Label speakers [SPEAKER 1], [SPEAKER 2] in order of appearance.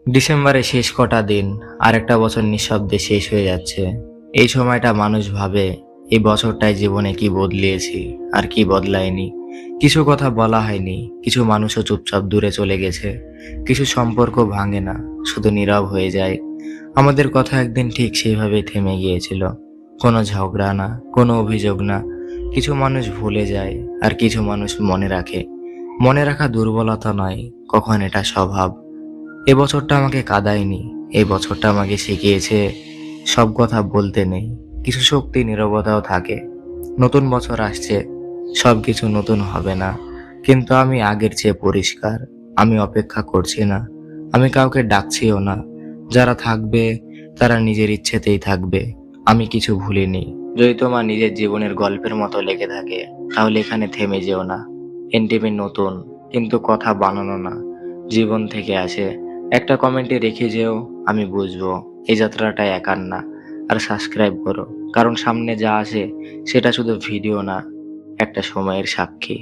[SPEAKER 1] ডিসেম্বরের শেষ কটা দিন আরেকটা বছর নিঃশব্দে শেষ হয়ে যাচ্ছে। এই সময়টা মানুষ ভাবে এই বছরটায় জীবনে কি বদলিয়েছি আর কি বদলায়নি। কিছু কথা বলা হয়নি, কিছু মানুষও চুপচাপ দূরে চলে গেছে, কিছু সম্পর্ক ভাঙে না, শুধু নীরব হয়ে যায়। আমাদের কথা একদিন ঠিক সেইভাবেই থেমে গিয়েছিল। কোনো ঝগড়া না, কোনো অভিযোগ না। কিছু মানুষ ভুলে যায় আর কিছু মানুষ মনে রাখে। মনে রাখা দুর্বলতা নয়, কখন এটা স্বভাব। এ বছরটা আমাকে কাঁদায়নি, এই বছরটা আমাকে শিখিয়েছে সব কথা বলতে নেই, কিছু শক্তি নীরবতাও থাকে। নতুন বছর আসছে, সবকিছু নতুন হবে না, কিন্তু আমি আগের চেয়ে পরিষ্কার। আমি অপেক্ষা করছি না, আমি কাউকে ডাকছিও না। যারা থাকবে তারা নিজের ইচ্ছেতেই থাকবে। আমি কিছু ভুলিনি। যদি তোমার নিজের জীবনের গল্পের মতো লেগে থাকে, তাহলে এখানে থেমে যেও না। এনটিভি নতুন, কিন্তু কথা বানানো না, জীবন থেকে আসে। একটা কমেন্টে রেখে যেও, আমি বুঝবো এই যাত্রাটা একার না। আর সাবস্ক্রাইব করো, কারণ সামনে যা আসে সেটা শুধু ভিডিও না, একটা সময়ের সাক্ষী।